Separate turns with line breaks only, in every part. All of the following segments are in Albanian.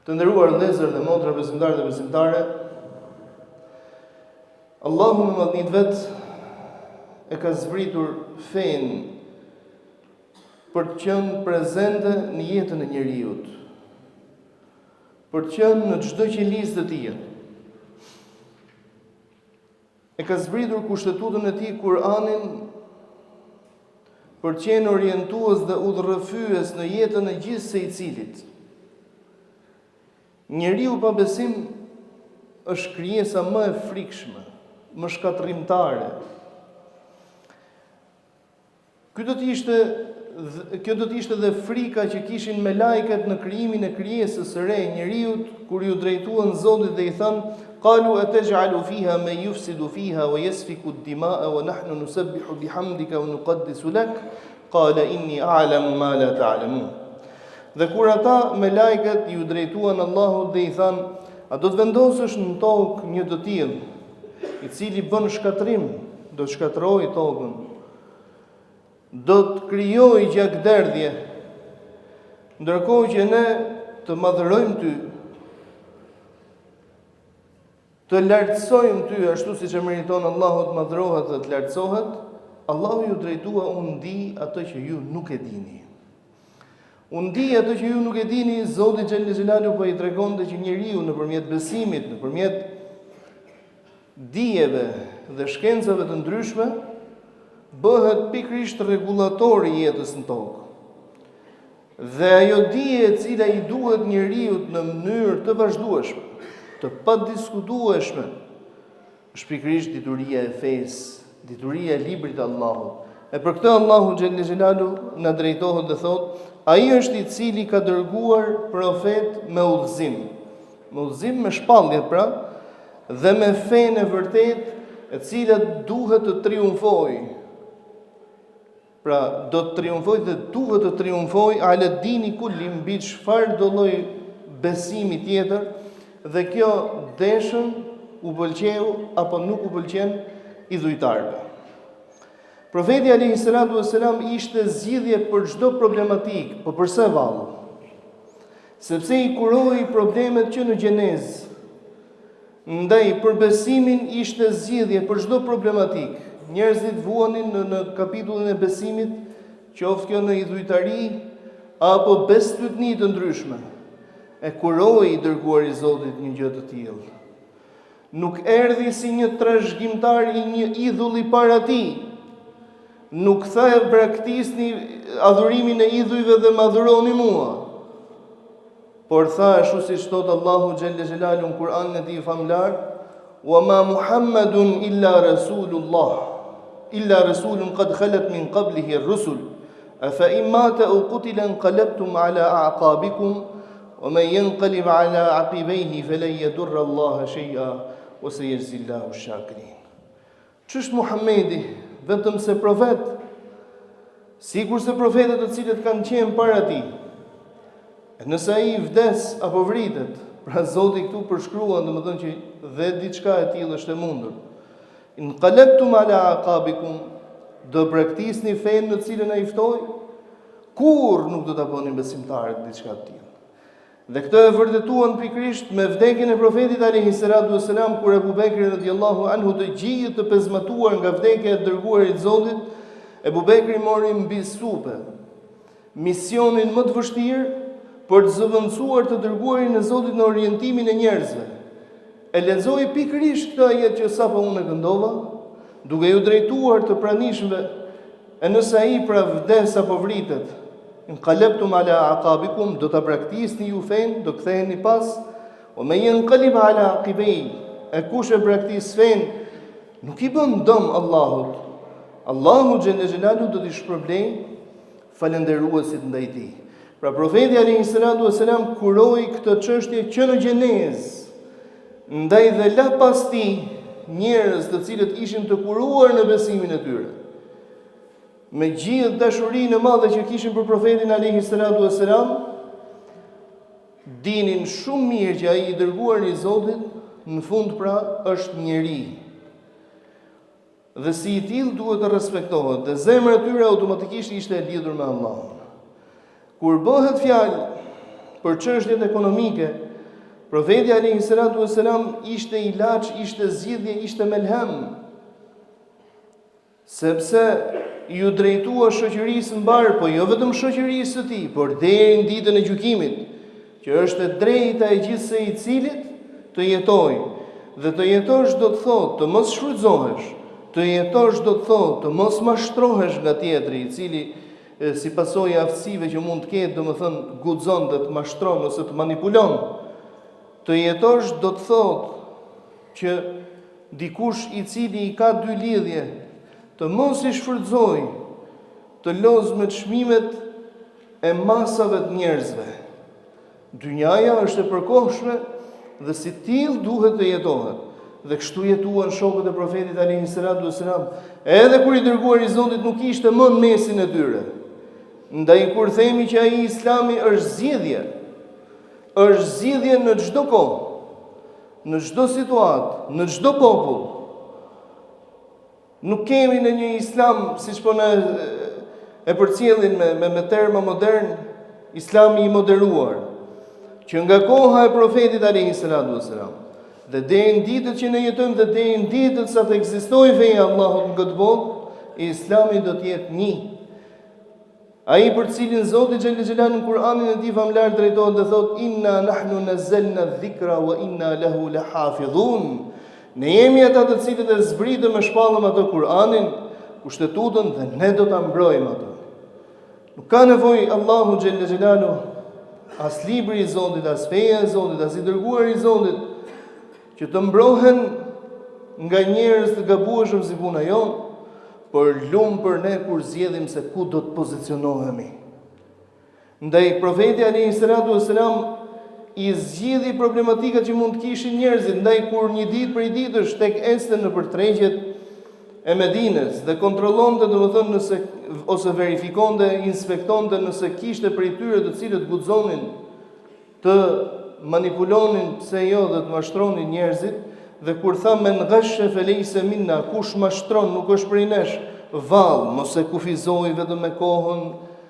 Të nderuar vëllezër dhe motra, besimtarë dhe besimtare, Allahu me madhnitë vet e ka zbritur fenë për të qenë prezente në jetën e njeriut, për të qenë në çdo qelizë të tij. E ka zbritur kushtetutën e tij, Kur'anin, për të qenë orientues dhe udhërrëfyes në jetën e gjithë secilit. Njeriu pa besim është krijesa më e frikshme, më shkatërrimtare. Kjo do të ishte dhe frika që kishin me lajket në krijimin e krijesës së re njeriut, kur ju drejtuan Zotit dhe i thanë: "Qalu ataj'alu fiha man yufsidu fiha wa yasfiku ad-dima'a wa nahnu nusabbihu bihamdika wa nuqaddisu lak, qala inni a'lamu ma la ta'lamun." Dhe kur ata me lajket ju drejtuan Allahut dhe i thanë: "A do të vendosësh në tokë një të tillë, i cili bën shkatrim, do të shkatërrojë tokën, do të krijojë gjakderdhje, ndërkohë që ne të madhërojmë ty, të lartësojmë ty ashtu siç e meriton Allahu të madhrohet dhe të lartësohet." Allahu ju drejtua: "Unë di atë që ju nuk e dini." Unë di atë që ju nuk e dini. Zoti Xhellal Xhelalu po i tregonte që njeriu nëpërmjet besimit, nëpërmjet dijeve dhe shkencave të ndryshme, bëhet pikërisht rregullatori i jetës në tokë. Dhe ajo dije e cila i duhet njeriu në mënyrë të vazhdueshme, të padiskutueshme, është pikërisht dituria e fesë, dituria e librit të Allahut. E për këtë Allahu Xhellal Xhelalu na drejtohet dhe thotë: "Ai është i cili ka dërguar profet me udhëzim me shpallje pra, dhe me fenë e vërtetë, e cila duhet të triumfojë." Pra, do të triumfojë dhe duhet të triumfojë ala dini kulli, mbi çfarë do lloj besimi tjetër, dhe kjo deshën u pëlqeu apo nuk u pëlqen idhujtarëve. Profeti alayhi salatu wassalam ishte zgjidhje për çdo problematik, po përse vallë? Sepse i kuroi problemet që në gjenez. Ndaj për besimin ishte zgjidhje për çdo problematik. Njerëzit vuanin në kapitullin e besimit, qoftë kjo në idhujtari apo bestytni të ndryshme. E kuroi i dërguari i Zotit një gjë të tillë. Nuk erdhi si një trashëgimtar i një idhulli para tij. Nuk tha: "Braktisni adhurimin e idhujve dhe më adhuroni mua." Por tha ashtu siç thot Allahu Xhellal Xhelalu në Kur'anin e tij famlar: "Wa ma Muhammadun illa rasulun qad khalat min qablihi ar-rusul, afa in mata aw qutila inqalabtum ala a'qabikum, wa man yanqalib ala aqibaihi falan yadurra Allah shay'a wa sayajzi Allahu ash-shakirin." Ç'është Muhamedi? Vetëm se profet, sikur se profetët të cilët kanë qenë para tij. Nëse ai vdes apo vritet, pra Zoti këtu përshkruan, domethënë që dhe diçka e tillë është e mundur. Inqalabtum ala aqabikum, do braktisni fenë në cilën ai ftoi, kur nuk do ta bënin besimtarët diçka të tillë. Dhe këtë e vërtetuan pikërisht me vdekjen e profetit alayhi salatu wassalam, kur Abu Bekri radhiyallahu anhu të gjithë të pezmatuar nga vdekja e dërguarit të Zotit, Abu Bekri mori mbi supe misionin më të vështirë për të zëvendësuar të dërguarin e Zotit në orientimin e njerëzve. E lexoi pikërisht këtë ajet që sapo unë e këndova, duke ju drejtuar të pranishmëve, e nëse ai pra vdes apo vritet, inqalabtum ala aqabikum, do ta braktisni ju fen, do ktheheni pas, o me yanqalib ala aqibay, e kush e braktis fen, nuk i bën dëm Allahut. Allahu Xhellal Xhelalu do t'i shpërblej falënderuesit ndaj tij. Pra profeti alayhi salatu wassalam kuroi këtë çështje që në gjenez, ndaj dhe la pas tij njerëz të cilët ishin të kuruar në besimin e tyre, me gjithë dashurinë e madhe që kishin për profetin alayhi salatu wassalam, dinin shumë mirë që ai i dërguari i Zotit në fund pra është njeri. Dhe si i tillë duhet të respektohet, dhe zemra e tyre automatikisht ishte e lidhur me Allahun. Kur bëhet fjalë për çështjet ekonomike, Profeti alayhi salatu wasalam ishte ilaç, ishte zgjidhje, ishte melhem. Sepse ju drejtua shoqërisë mbar, po jo vetëm shoqërisë së tij, por deri në ditën e gjykimit, që është e drejta e gjithë se i cilit të jetojë. Dhe të jetosh do të thotë të mos shfrytëzohesh, të jetosh do të thotë të mos mashtrohesh nga tjetri, i cili si pasojë aftësive që mund të ketë, domethënë guxon të të mashtron ose të manipulon. Të jetosh do të thotë që dikush i cili i ka dy lidhje, të mos i shfrytëzojë, të lozë me çmimet e masave të njerëzve. Dynjaja është e përkohshme dhe si tillë duhet të jetohet. Dhe kështu jetuan shokët e profetit alayhi salatu wasalam, edhe kur i dërguari i Zotit nuk ishte më në mesin e tyre. Ndaj kur themi që ai Islami është zgjidhje në çdo kohë, në çdo situatë, në çdo popull. Nuk kemi në një Islam siç po na e përcjellin me terma modern, Islami i moderuar, që nga koha e profetit alayhi salatu wasalam dhe deri në ditët që ne jetojmë dhe deri në ditët sa të ekzistojë feja e Allahut në këtë botë, Islami do të jetë një. Ai për cilin Zoti xhallal xhelal në Kur'anin e tij famlar drejtohet dhe thotë inna nahnu nazzalna dhikra wa inna lahu lahafidhun. Ne jemi ata të cilët e zbritëm e shpallëm atë Kur'anin, kushtetutën dhe ne do ta mbrojmë atë. Nuk ka nevojë Allahu xhallal xhelalu as libri i Zotit, as feja e Zotit, as i dërguari i Zotit, që të mbrohen nga njerëz të gabueshëm si puna jonë, por lumë për ne kur zgjedhim se ku do të pozicionohemi. Ndaj profeti alayhi salatu wasalam i zgjidhi problematikat që mund të kishin njerëzit, ndaj kur një ditë prej ditësh tek ecën nëpër tregjet e Medinës dhe kontrollonte, domethënë nëse ose verifikonte, inspektonte nëse kishte prej tyre të cilët guxonin të manipulonin pse jo dhe të mashtronin njerëzit, dhe kur tha men ghashe felejse minna, kush mashtron nuk është prej nesh, vallë mos e kufizoj vetëm me kohën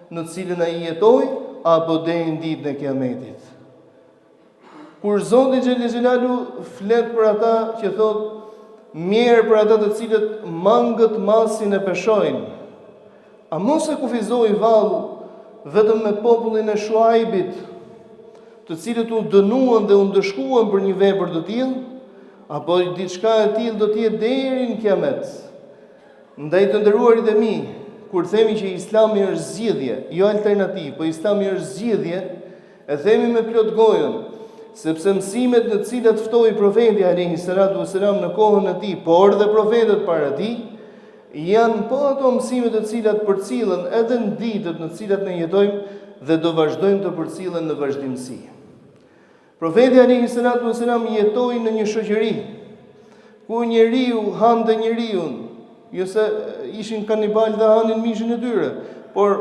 në cilën ai jetoi, apo deri në ditën e Kiametit. Kur Zoti xhallal xhelalu flet për ata që thotë mirë për ata të cilët mangët masin e peshojnë, a mos e kufizoj vallë vetëm me popullin e Shuaibit, të cilët u dënuan dhe u ndëshkuan për një vepër të tillë, apo diçka e tillë do të jetë deri në Kiamet. Ndaj të nderuarit e mi, kur themi që Islami është zgjidhje, jo alternativë, po Islami është zgjidhje, e themi me plot gojën, sepse mësimet në të cilat ftoi profeti alayhi salatu wasalam në kohën e tij, por dhe profetët para tij, janë po ato mësime të cilat përcillen edhe në ditët në të cilat ne jetojmë dhe do vazhdojmë të përcillen në vazhdimsi. Profeti alayhi salatu wasalam jetoi në një shoqëri ku njeriu hante njeriu, jo se ishin kanibal dhe hanin mishin e tyre, por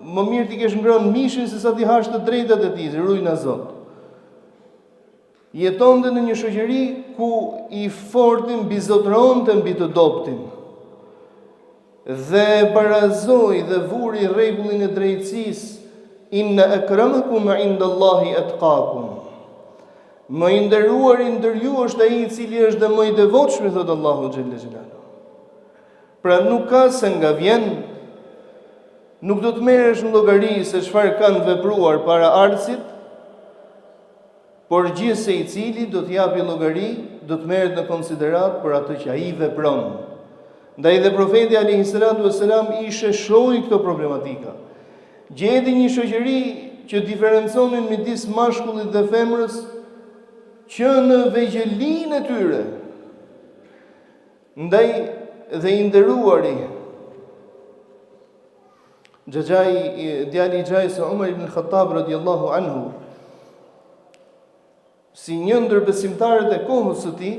më mirë ti kesh ngrënë mishin se sa ti hash të drejtat e tij, rujna Zot. Jetonte në një shoqëri ku i fortin bizotronte mbi të dobtin. Dhe barazoi dhe vuri rregullin e drejtësisë, inna akramakum indallahi atqakum. Më i nderuari ndër ju është ai i cili është dhe më i devotshëm, thot Allahu xhallal xhelalu. Pra nuk ka se nga vjen, nuk do të merresh në llogari se çfarë kanë vepruar para ardhësit, por gjithse i cili do të japi llogari, do të merret në konsiderat për atë që ai vepron. Ndaj dhe profeti alayhi salatu wasalam i sheshoi këto problematika. Gjeti një shoqëri që diferenconin midis mashkullit dhe femrës, që në vegjëlinë e tyre. Ndaj dhe i nderuari djali i Xhajs Umar ibn Khattab radhiyallahu anhu, si një ndër besimtarët e kohës së tij,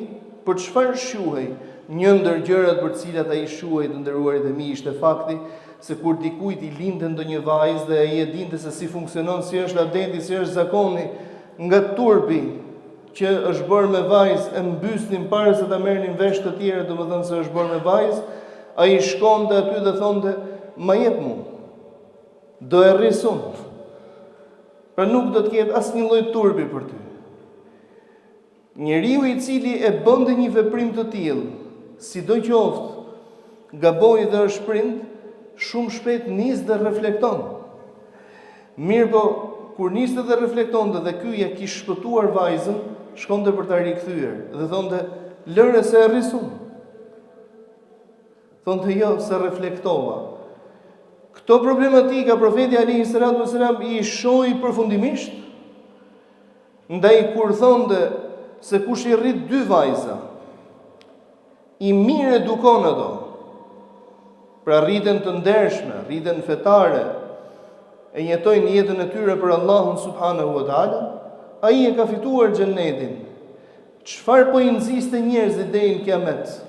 për çfarë shuhej? Një ndër gjërat për të cilat ai shuhej, të nderuarit e mi, ishte fakti se kur dikujt i lindte ndonjë vajzë dhe ai e dinte se si funksionon, si është adeti, si është zakoni, nga turpi që është bërë me vajzë e mbysnin para se ta merrnin vesh të tjerë, domethënë se është bërë me vajzë, ai shkonte aty dhe thonte, "Ma jep mua. Do e rrisun." Pra nuk do të ketë asnjë lloj turpi për ty. Njeriu i cili e bënte një veprim të tillë, sidoqoftë gaboi dhe është prind, shumë shpejt nis dhe reflekton. Mirë po, kur niste dhe reflektonte dhe ky ja kishte shpëtuar vajzën, shkonte për ta rikthyer dhe thonte, "Lëre se e rrisun." Thonte, "Jo, se reflektova." Këto problematika profeti alayhi salatu wasalam i shohi përfundimisht, ndaj kur thonte se kush i rrit 2 vajza, i mirë edukon ato, pra rriten të ndershme, rriten fetare, e jetojnë jetën e tyre për Allahun subhanahu wa taala, ai e ka fituar xhennetin. Çfarë po i nxiste njerëzit deri në kiamet?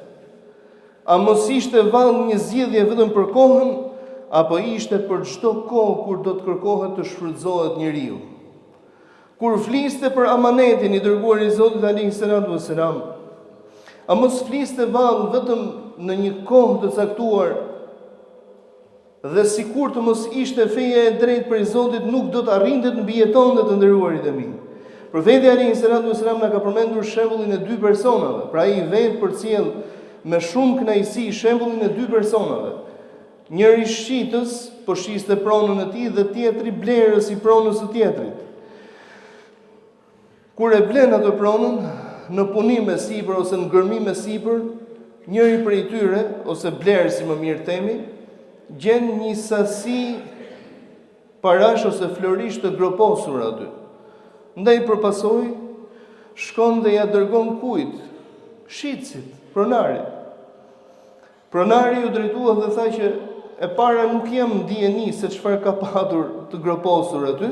A mos ishte vallë një zgjedhje vetëm për kohën, apo ishte për çdo kohë kur do të kërkohet të shfrytëzohet njeriu? Kur fliste për amanetin i dërguar i Zotit alayhi salatu wasalam, a mos fliste vallë vetëm në një kohë të caktuar, dhe sikur të mos ishte feja e drejtë për Zotit, nuk do të arrinte të mbijetonte të nderuarit e mi. Profeti alayhi salatu wasalam na ka përmendur shembullin e 2 personave, pra ai vetë përcjell me shumë kënaqësi shembullin e 2 personave. Njëri shitës po shiste pronën e tij dhe tjetri blerës i pronës së tjetrit. Kur e blen atë pronën në punim me sipër ose në gërmim me sipër, njëri prej tyre ose blerësi më mirë themi, gjen një sasi parash ose florish të groposur aty. Ndaj përpasoj, shkon dhe ja dërgon kujt? Shitësit, pronarit. Pronari u drejtua dhe tha që e para nuk jam dijeni se çfarë ka patur të groposur aty,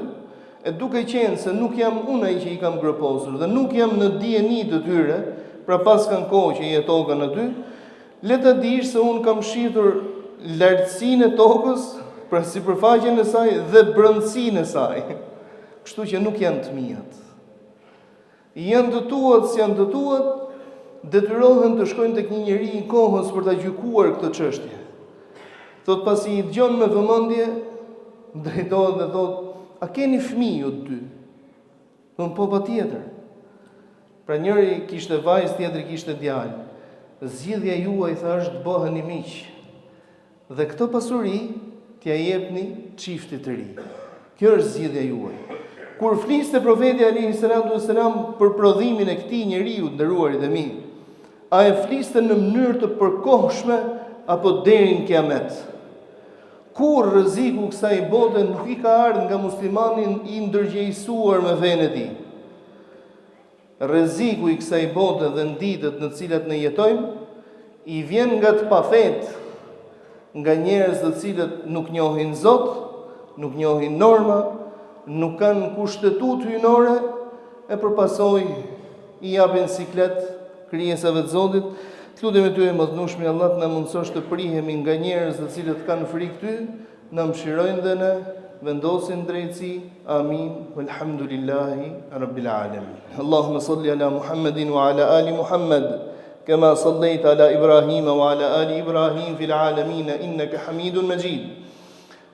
e duke qenë se nuk jam unë ai që i kam groposur dhe nuk jam në dijeni të tyre, pra pas kanë kohë që i jetokan aty, le të dish se unë kam shitur lartësinë e tokës, pra sipërfaqen e saj dhe brendësinë e saj. Kështu që nuk janë të mijat. Janë të tuat si janë të tuat, detyrohen të shkojnë tek një njeri i kohës për ta gjykuar këtë çështje. Thot pasi i dëgjon me vëmendje, drejtohet dhe thot, "A keni fëmijë ju dy?" Thon, "Po patjetër." Pra njëri kishte vajzë, tjetri kishte djalë. "Zgjidhja juaj tha është të bëheni miq. Dhe këtë pasuri t'ja jepni çiftit të ri. Kjo është zgjidhja juaj." Kur fliste profeti alayhi salatu wasalam për prodhimin e këtij njeriu nderuarit e mi, a e fliste në mënyrë të përkohshme apo deri në kiamet? Kur rreziku kësaj bote nuk i ka ardhur nga muslimanin i ndërgjegjësuar me veten e tij. Rreziku i kësaj bote dhe në ditët në të cilat ne jetojmë i vjen nga të pafetë, nga njerëz të cilët nuk njohin Zot, nuk njohin norma, nuk kanë kushtetut hyjnore, e përpasoj i japin siklet krijesave të Zotit. Lutemi ty e mëdhnueshmi Allah të na mundësosh të prihemi nga njerëz të cilët kanë frikë ty, na mëshirojnë dhe ne vendosin drejtësi. Amin. Walhamdulillahi rabbil alamin. Allahumma salli ala Muhammedin wa ala ali Muhammed. كما صليت على إبراهيم وعلى آل إبراهيم في العالمين إنك حميد مجيد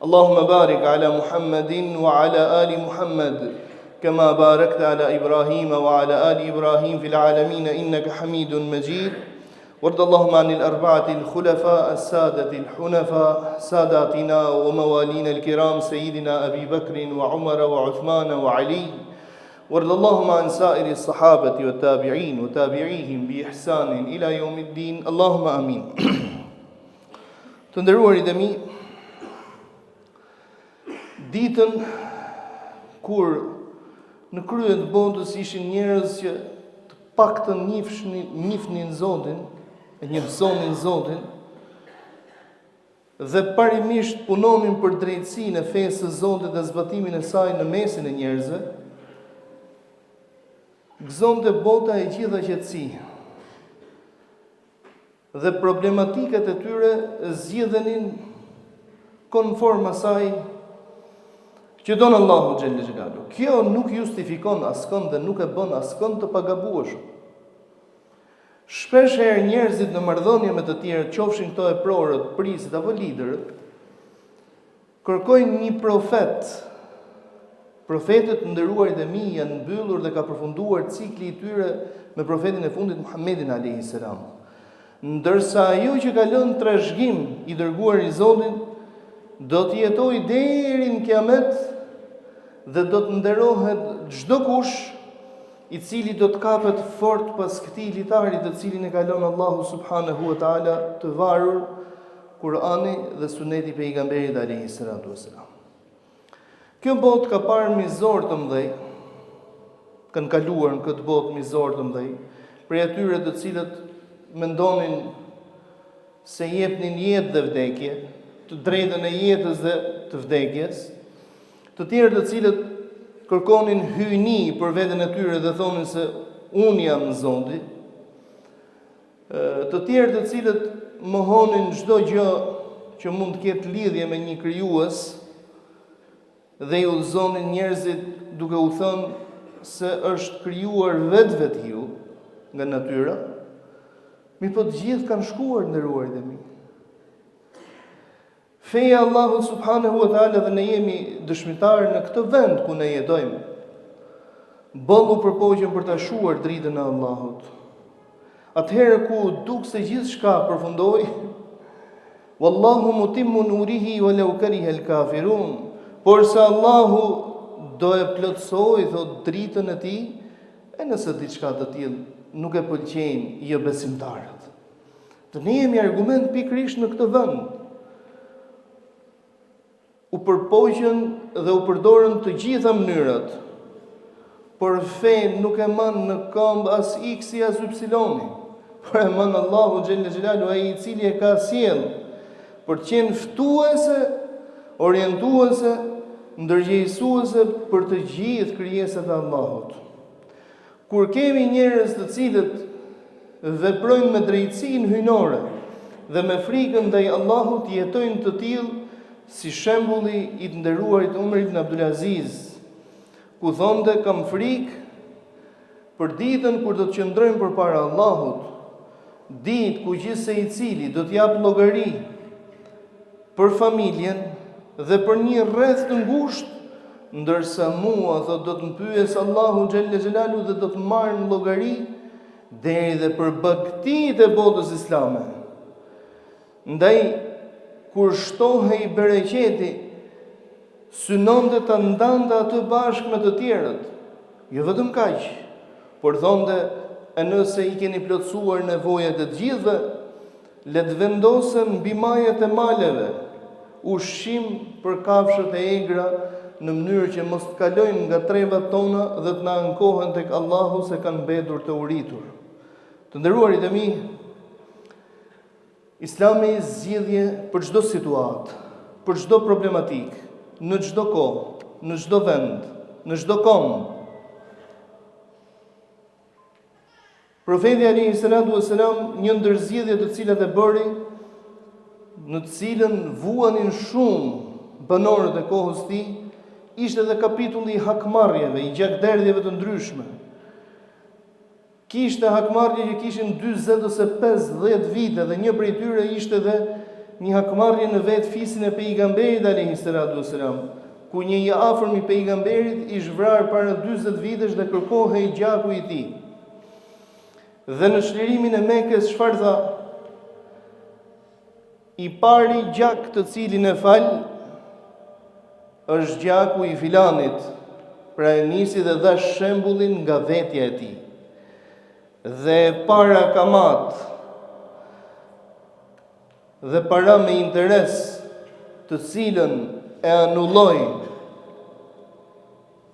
اللهم بارك على محمد وعلى آل محمد كما باركت على إبراهيم وعلى آل إبراهيم في العالمين إنك حميد مجيد وارض اللهم عن الأربعة الخلفاء السادة الحنفاء ساداتنا وموالينا الكرام سيدنا أبي بكر وعمر وعثمان وعلي وارض اللهم عن سائر الصحابة والتابعين وتابعيهم بإحسان إلى يوم الدين اللهم آمين. Të nderuarit e mi, ditën kur në krye të botës ishin njerëz që të paktën njihnin Zotin, e njehsonin Zotin, dhe parimisht punonin për drejtësinë e fesë së Zotit dhe zbatimin e saj në mesin e njerëzve, gëzonte bota e gjitha qetësi. Dhe problematikat e tyre zgjidhenin konform asaj që don Allahu xhelle xhelalu. Kjo nuk justifikon askënd dhe nuk e bën askënd të pagabueshëm. Shpesh herë njerëzit në marrëdhënie me të tjerë, qofshin këto e prorët, prisit apo liderët, kërkojnë një profet Profetët nderuarit e mi janë mbyllur dhe ka përfunduar cikli I tyre me profetin e fundit Muhammedin alayhis salam. Ndërsa ajo që ka lënë trashëgim I dërguar I Zotit do të jetojë deri në kiamet dhe do të nderohet çdo kush I cili do të kapet fort pas këtij litari të cilin e ka lënë Allahu subhanahu wa taala të varur Kurani dhe Suneti I pejgamberit alayhis salatu wassalam. Kjo botë ka parë mizor të mëdhej, kanë kaluar në këtë botë mizor të mëdhej, prej atyre të cilët mendonin se jepnin jetë dhe vdekje, të drejtën e jetës dhe të vdekjes, të tjerë të cilët kërkonin hyjni për veten e tyre dhe thonin se unë jam Zoti, të tjerë të cilët mohonin çdo gjë që mund të ketë lidhje me një krijues dhe I udhëzonin njerëzit duke u thënë se është krijuar vetvetiu nga natyra, mirëpo të gjithë kanë shkuar nderuarit e mi. Feja e Allahut subhanahu wa taala dhe ne jemi dëshmitarë në këtë vend ku ne jetojmë. Bollu përpoqen për ta shuar dritën e Allahut. Atëherë ku duk se gjithçka përfundoi, wallahu mutimmu nurihi walau kariha al-kafirun. Por se Allahu do e plotësoj, thot, dritën e tij, e nëse diçka të tillë nuk e pëlqejnë jo besimtarët. Të ne jemi argument pikërisht në këtë vend. U përpoqën dhe u përdorën të gjitha mënyrat, por fe nuk e man në këmbë as X-i as Y-i, por e man Allahu xhelle xhelalu ai I cili e ka sjell për të qenë ftuese, orientuese, ndërgjegjësuese për të gjithë krijesat e Allahut. Kur kemi njerëz të cilët veprojnë me drejtsinë hyjnore dhe me frikën ndaj Allahut, jetojnë të tillë si shembulli I të nderuarit Umar ibn Abdul Aziz, ku thonte kam frikë për ditën kur do të qëndrojmë përpara Allahut, ditë ku gjithse I cili do të jap llogari për familjen dhe për një rreth të ngushtë, ndërsa mua thot do të më pyes Allahu xhelle xhelalu dhe do të marr në llogari deri dhe për bagtitë e botës islame. Ndaj kur shtohej bereqeti, synonte ta ndante atë bashkë me të tjerët. Jo vetëm kaq, por thonte e nëse I keni plotësuar nevojat e të gjithëve, le të vendosen mbi majet e maleve ushqim për kafshët e egra në mënyrë që mos të kalojnë nga trevat tona dhe të na ankohen tek Allahu se kanë mbetur të uritur. Të nderuarit e mi, Islami zgjidhje për çdo situatë, për çdo problematik, në çdo kohë, në çdo vend, në çdo kom. Profeti alayhi salatu wassalam, një ndër zgjedhjet të cilat e bëri, në të cilën vuanin shumë banorët e kohës të tij, ishte edhe kapitulli I hakmarrjeve, I gjakderdhjeve të ndryshme. Kishte hakmarrje që kishin 40 ose 50 vite dhe një prej tyre ishte edhe një hakmarrje në vetë fisin e pejgamberit alayhis salatu wassalam, ku një I afërm I pejgamberit ish vrarë para 40 vitesh dhe kërkohej gjaku I tij. Dhe në çlirimin e Mekës çfarë tha? I pari gjak të cilin e fal është gjaku I filanit, pra e nisi dhe dha shembullin nga vetja e tij. Dhe para kamat dhe para me interes të cilën e anulloj,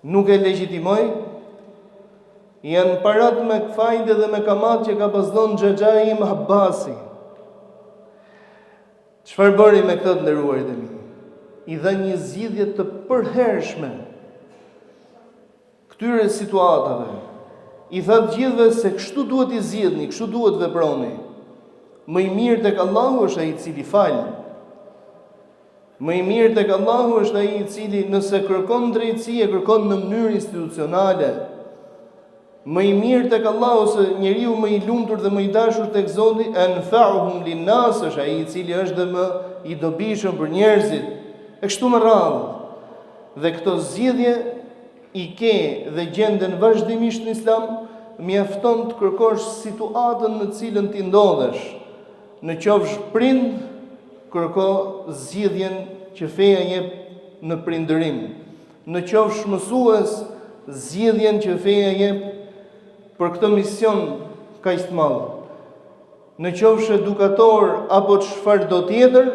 nuk e legjitimoj, janë parat me fajde dhe me kamat që ka pasdhon Xhaxhai Ibn Abbasi. Çfarë bëri me këtë të nderuarit e mi? I dha një zgjidhje të përhershme këtyre situatave. I tha të gjithëve se kështu duhet I zgjidhni, kështu duhet veproni. Më I mirë tek Allahu është ai I cili fal. Më I mirë tek Allahu është ai I cili nëse kërkon drejtësi e kërkon në mënyrë institucionale. Më I mirë tek Allahu se njeriu më I lumtur dhe më I dashur tek Zoti, anfa'uhum lin-nas, është ai I cili është dhe më I dobishëm për njerëzit. E kështu me radhë. Dhe këto zgjidhje i ke dhe gjenden vazhdimisht në Islam, mjafton të kërkosh situatën në cilën ti ndodhesh. Në qofsh prind, kërko zgjidhjen që feja jep në prindërim. Në qofsh mësues, zgjidhjen që feja jep për këtë mision kaq të madh. Në qofsh edukator apo çfarë do tjetër,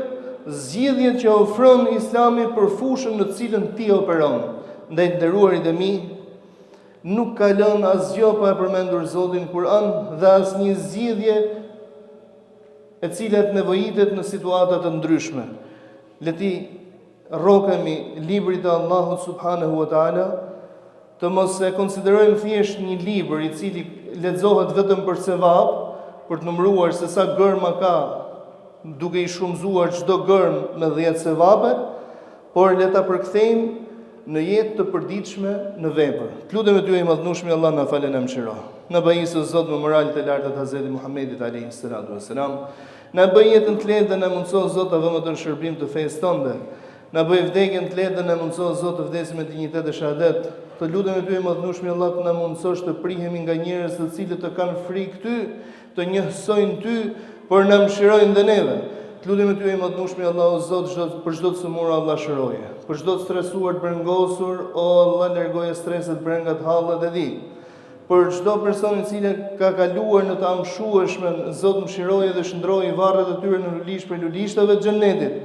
zgjidhjet që ofron Islami për fushën në cilën ti operon. Ndaj të nderuarit e mi, nuk ka lënë asgjë pa përmendur Zotin Kur'an dhe asnjë zgjidhje e cilat nevojitet në situata të ndryshme. Le ti rrokemi librit të Allahut subhanahu wa taala, të mos e konsiderojmë thjesht një libër i cili lexohet vetëm për sevap, për të numëruar se sa gërma ka, duke i shumëzuar çdo gërm me 10 sevape, por le ta përkthejmë në jetë të përditshme në vepër. Lutem ty i madhnueshmi Allah na falë na mëshiro. Na bëj se Zot me moralet e larta të Hazreti Muhamedit alayhi salatu wassalam. Na bëj jetën të lehtë dhe na mundso Zot të vëmë të shërbim të fesë tënde. Na bëj vdekjen të lehtë dhe na mundso Zot të vdesim me dinjitet e shahadet. Të lutem ty i madhnueshmi Allah të na mundsosh të prihemi nga njerëz të cilët të kanë frikë ty, të njohsojnë ty, por na mëshirojnë dhe neve. Të lutem ty i madhnueshmi Allah o Zot, për çdo të sëmurë Allah shëroje. Për çdo të stresuar të brengosur, o Allah largoje streset, brengat, hallet e di. Për çdo person i cili ka kaluar në të amshueshmen, Zot mëshiroje dhe shndroje varret e tyre në lulish për lulishtave të xhenetit.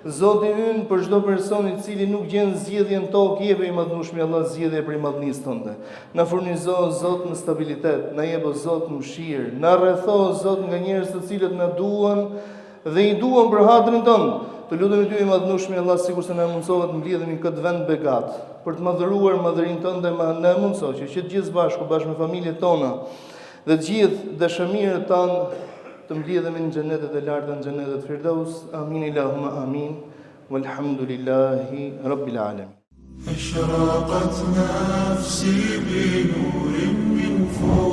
Zoti ynë, për çdo person i cili nuk gjen zgjidhjen tokë, jepe i madhnueshmi Allah zgjidhje për madhnisë tënde. Na furnizo Zot në stabilitet, na jep Zot mëshirë, na rretho Zot nga njerëz të cilët na duan dhe i duan për hatrin tënd. Të lutem ty i madhnueshmi Allah, sikur se na mundsove të mblidhemi në këtë vend begat, për të madhëruar madhërinë tënde, na mundso që të gjithë bashku me familjet tona dhe të gjithë dashamirët tanë të mblidhemi në xhenetet e larta, në xhenetet Firdaus. Amin Allahumma amin. Walhamdulillahi rabbil alamin.
أشرقت نفسي بنور من فوق